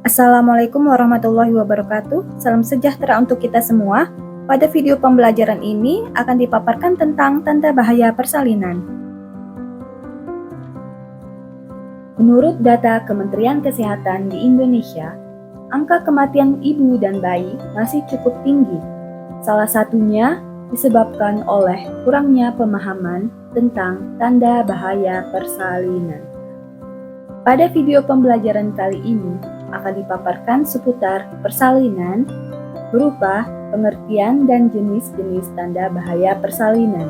Assalamualaikum warahmatullahi wabarakatuh. Salam sejahtera untuk kita semua. Pada video pembelajaran ini akan dipaparkan tentang tanda bahaya persalinan. Menurut data Kementerian Kesehatan di Indonesia, angka kematian ibu dan bayi masih cukup tinggi. Salah satunya disebabkan oleh kurangnya pemahaman tentang tanda bahaya persalinan. Pada video pembelajaran kali ini akan dipaparkan seputar persalinan berupa pengertian dan jenis-jenis tanda bahaya persalinan.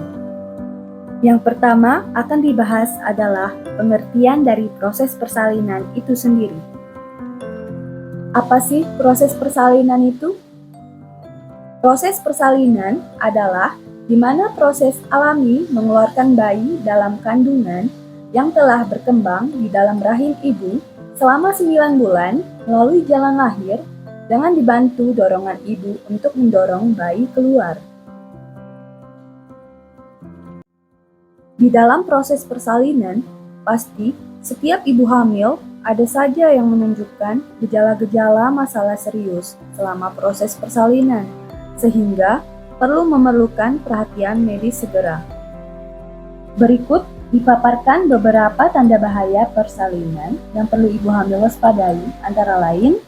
Yang pertama akan dibahas adalah pengertian dari proses persalinan itu sendiri. Apa sih proses persalinan itu? Proses persalinan adalah di mana proses alami mengeluarkan bayi dalam kandungan yang telah berkembang di dalam rahim ibu selama 9 bulan melalui jalan lahir dengan dibantu dorongan ibu untuk mendorong bayi keluar. Di dalam proses persalinan, pasti setiap ibu hamil ada saja yang menunjukkan gejala-gejala masalah serius selama proses persalinan, sehingga memerlukan perhatian medis segera. Berikut dipaparkan beberapa tanda bahaya persalinan yang perlu ibu hamil waspadai, antara lain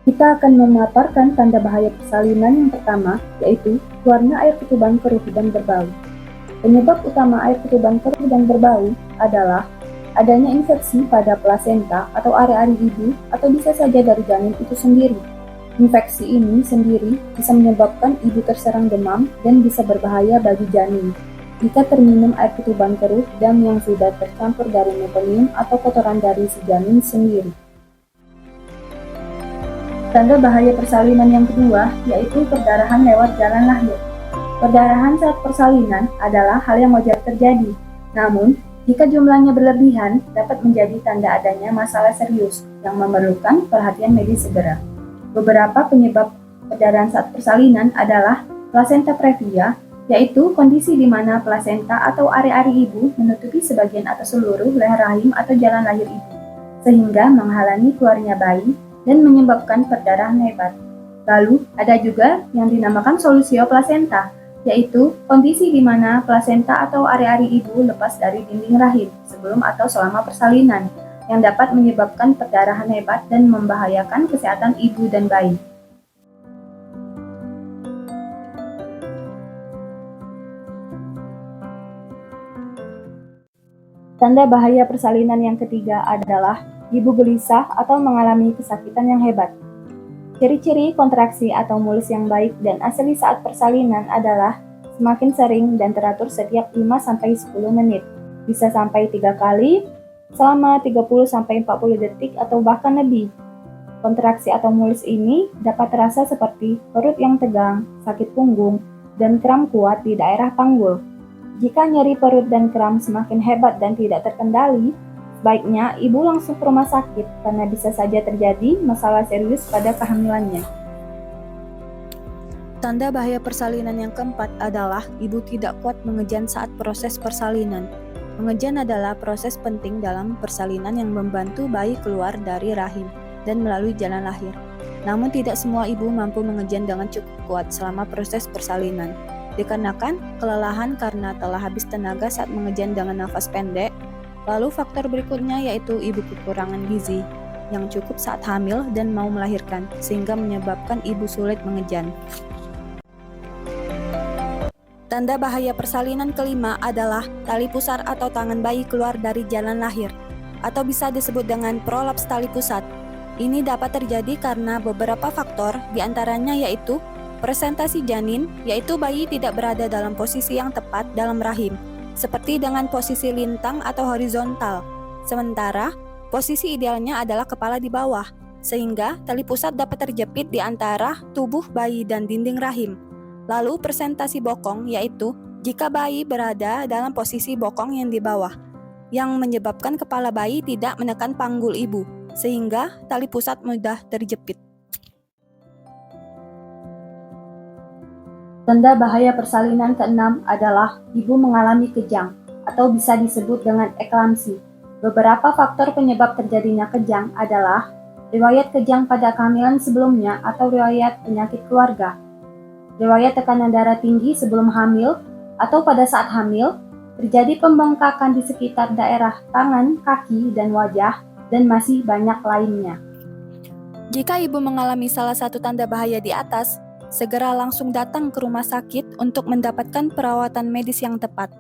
kita akan memaparkan tanda bahaya persalinan yang pertama, yaitu keluarnya air ketuban keruh dan berbau. Penyebab utama air ketuban keruh dan berbau adalah adanya infeksi pada plasenta atau ari-ari ibu atau bisa saja dari janin itu sendiri. Infeksi ini sendiri bisa menyebabkan ibu terserang demam dan bisa berbahaya bagi janin jika terminum air ketuban keruh dan yang sudah tercampur dari meconium atau kotoran dari si janin sendiri. Tanda bahaya persalinan yang kedua yaitu perdarahan lewat jalan lahir. Perdarahan saat persalinan adalah hal yang wajar terjadi, namun jika jumlahnya berlebihan, dapat menjadi tanda adanya masalah serius yang memerlukan perhatian medis segera. Beberapa penyebab perdarahan saat persalinan adalah plasenta previa, yaitu kondisi di mana plasenta atau ari-ari ibu menutupi sebagian atau seluruh leher rahim atau jalan lahir ibu, sehingga menghalangi keluarnya bayi dan menyebabkan perdarahan hebat. Lalu, ada juga yang dinamakan solusio plasenta, yaitu kondisi di mana plasenta atau ari-ari ibu lepas dari dinding rahim sebelum atau selama persalinan, yang dapat menyebabkan perdarahan hebat dan membahayakan kesehatan ibu dan bayi. Tanda bahaya persalinan yang ketiga adalah ibu gelisah atau mengalami kesakitan yang hebat. Ciri-ciri kontraksi atau mulus yang baik dan asli saat persalinan adalah semakin sering dan teratur setiap 5-10 menit, bisa sampai 3 kali selama 30-40 detik atau bahkan lebih. Kontraksi atau mulus ini dapat terasa seperti perut yang tegang, sakit punggung, dan kram kuat di daerah panggul. Jika nyeri perut dan kram semakin hebat dan tidak terkendali, baiknya ibu langsung ke rumah sakit karena bisa saja terjadi masalah serius pada kehamilannya. Tanda bahaya persalinan yang keempat adalah ibu tidak kuat mengejan saat proses persalinan. Mengejan adalah proses penting dalam persalinan yang membantu bayi keluar dari rahim dan melalui jalan lahir. Namun tidak semua ibu mampu mengejan dengan cukup kuat selama proses persalinan, dikarenakan kelelahan karena telah habis tenaga saat mengejan dengan nafas pendek. Lalu faktor berikutnya yaitu ibu kekurangan gizi yang cukup saat hamil dan mau melahirkan, sehingga menyebabkan ibu sulit mengejan. Tanda bahaya persalinan kelima adalah tali pusar atau tangan bayi keluar dari jalan lahir, atau bisa disebut dengan prolaps tali pusat. Ini dapat terjadi karena beberapa faktor, diantaranya yaitu presentasi janin, yaitu bayi tidak berada dalam posisi yang tepat dalam rahim, seperti dengan posisi lintang atau horizontal. Sementara, posisi idealnya adalah kepala di bawah, sehingga tali pusat dapat terjepit di antara tubuh bayi dan dinding rahim. Lalu presentasi bokong, yaitu jika bayi berada dalam posisi bokong yang di bawah, yang menyebabkan kepala bayi tidak menekan panggul ibu, sehingga tali pusat mudah terjepit. Tanda bahaya persalinan keenam adalah ibu mengalami kejang atau bisa disebut dengan eklamsi. Beberapa faktor penyebab terjadinya kejang adalah riwayat kejang pada kehamilan sebelumnya atau riwayat penyakit keluarga, riwayat tekanan darah tinggi sebelum hamil atau pada saat hamil, terjadi pembengkakan di sekitar daerah tangan, kaki, dan wajah, dan masih banyak lainnya. Jika ibu mengalami salah satu tanda bahaya di atas, segera langsung datang ke rumah sakit untuk mendapatkan perawatan medis yang tepat.